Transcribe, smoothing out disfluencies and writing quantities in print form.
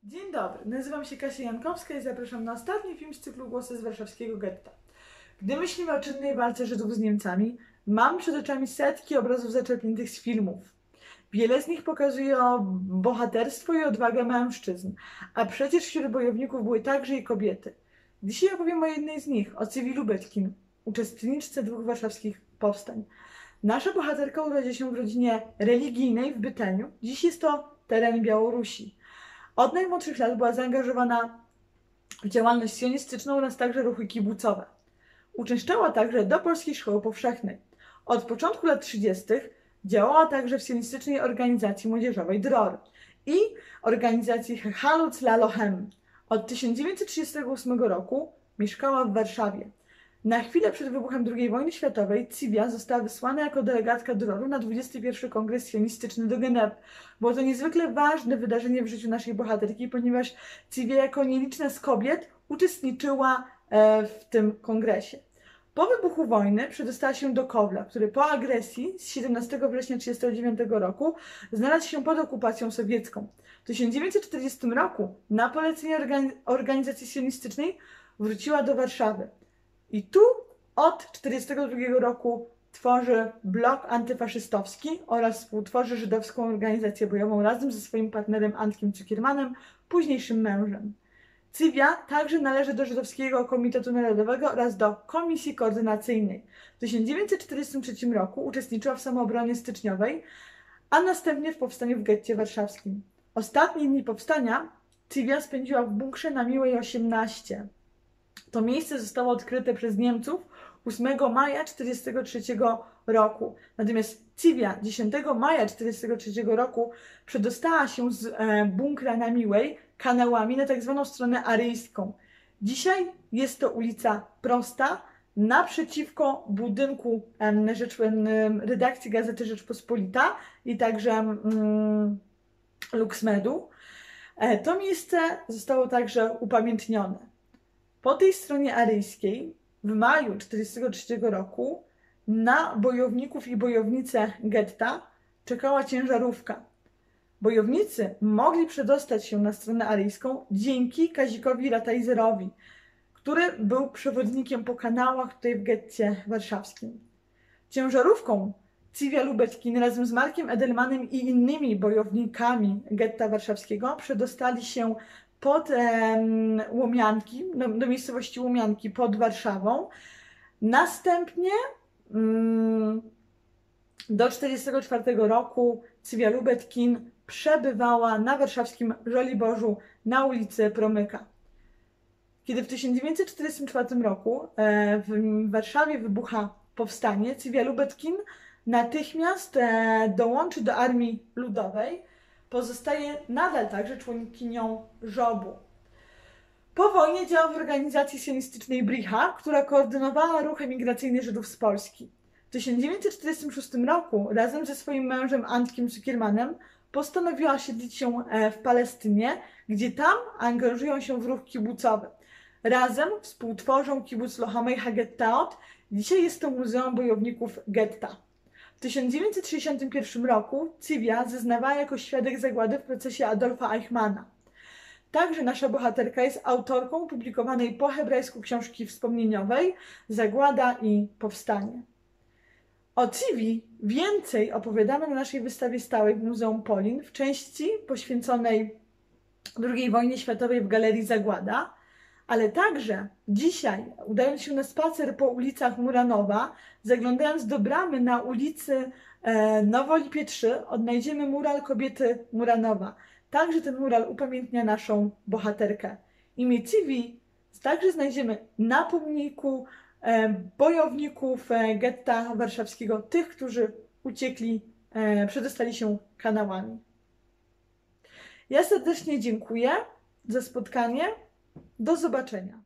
Dzień dobry, nazywam się Kasia Jankowska i zapraszam na ostatni film z cyklu Głosy z warszawskiego getta. Gdy myślimy o czynnej walce Żydów z Niemcami, mam przed oczami setki obrazów zaczerpniętych z filmów. Wiele z nich pokazuje bohaterstwo i odwagę mężczyzn, a przecież wśród bojowników były także i kobiety. Dzisiaj opowiem o jednej z nich, o Cywi Lubetkin, uczestniczce dwóch warszawskich powstań. Nasza bohaterka urodziła się w rodzinie religijnej w Byteniu. Dziś jest to teren Białorusi. Od najmłodszych lat była zaangażowana w działalność sionistyczną oraz także ruchy kibucowe. Uczęszczała także do Polskiej Szkoły Powszechnej. Od początku lat 30. działała także w sionistycznej organizacji młodzieżowej DROR i organizacji Haluc Lalochem. Od 1938 roku mieszkała w Warszawie. Na chwilę przed wybuchem II wojny światowej Cyvia została wysłana jako delegatka DROR-u na 21. Kongres Sionistyczny do Genewy. Było to niezwykle ważne wydarzenie w życiu naszej bohaterki, ponieważ Cyvia jako nieliczna z kobiet uczestniczyła w tym kongresie. Po wybuchu wojny przedostała się do Kowla, który po agresji z 17 września 1939 roku znalazł się pod okupacją sowiecką. W 1940 roku na polecenie organizacji sionistycznej wróciła do Warszawy. I tu od 1942 roku tworzy blok antyfaszystowski oraz współtworzy żydowską organizację bojową razem ze swoim partnerem Antkiem Cukiermanem, późniejszym mężem. Cyvia także należy do Żydowskiego Komitetu Narodowego oraz do Komisji Koordynacyjnej. W 1943 roku uczestniczyła w samoobronie styczniowej, a następnie w powstaniu w getcie warszawskim. Ostatnie dni powstania Cyvia spędziła w bunkrze na Miłej 18. To miejsce zostało odkryte przez Niemców 8 maja 1943 roku. Natomiast Cyvia 10 maja 1943 roku przedostała się z bunkra na Miłej kanałami na tak zwaną stronę aryjską. Dzisiaj jest to ulica Prosta, naprzeciwko budynku redakcji Gazety Rzeczpospolita i także Luxmedu. To miejsce zostało także upamiętnione. Po tej stronie aryjskiej w maju 1943 roku na bojowników i bojownice getta czekała ciężarówka. Bojownicy mogli przedostać się na stronę aryjską dzięki Kazikowi Ratajzerowi, który był przewodnikiem po kanałach tutaj w getcie warszawskim. Ciężarówką Cyvia Lubetkin razem z Markiem Edelmanem i innymi bojownikami getta warszawskiego przedostali się pod Łomianki, do miejscowości Łomianki pod Warszawą. Następnie do 1944 roku Cyvia Lubetkin przebywała na warszawskim Żoliborzu na ulicy Promyka. Kiedy w 1944 roku w Warszawie wybucha powstanie, Cyvia Lubetkin natychmiast dołączy do Armii Ludowej. Pozostaje nadal także członkinią żobu. Po wojnie działa w organizacji sionistycznej Bricha, która koordynowała ruch emigracyjny Żydów z Polski. W 1946 roku razem ze swoim mężem Antkiem Cukiermanem postanowiła osiedlić się w Palestynie, gdzie tam angażują się w ruch kibucowy. Razem współtworzą kibuc Lohamei Hagettaot. Dzisiaj jest to Muzeum Bojowników Getta. W 1961 roku Cyvia zeznawała jako świadek zagłady w procesie Adolfa Eichmanna. Także nasza bohaterka jest autorką publikowanej po hebrajsku książki wspomnieniowej Zagłada i powstanie. O Cywi więcej opowiadamy na naszej wystawie stałej w Muzeum Polin w części poświęconej II wojnie światowej w Galerii Zagłada, ale także dzisiaj, udając się na spacer po ulicach Muranowa, zaglądając do bramy na ulicy Nowolipie 3, odnajdziemy mural kobiety Muranowa. Także ten mural upamiętnia naszą bohaterkę. Imię Cywi także znajdziemy na pomniku bojowników getta warszawskiego, tych, którzy uciekli, przedostali się kanałami. Ja serdecznie dziękuję za spotkanie. Do zobaczenia.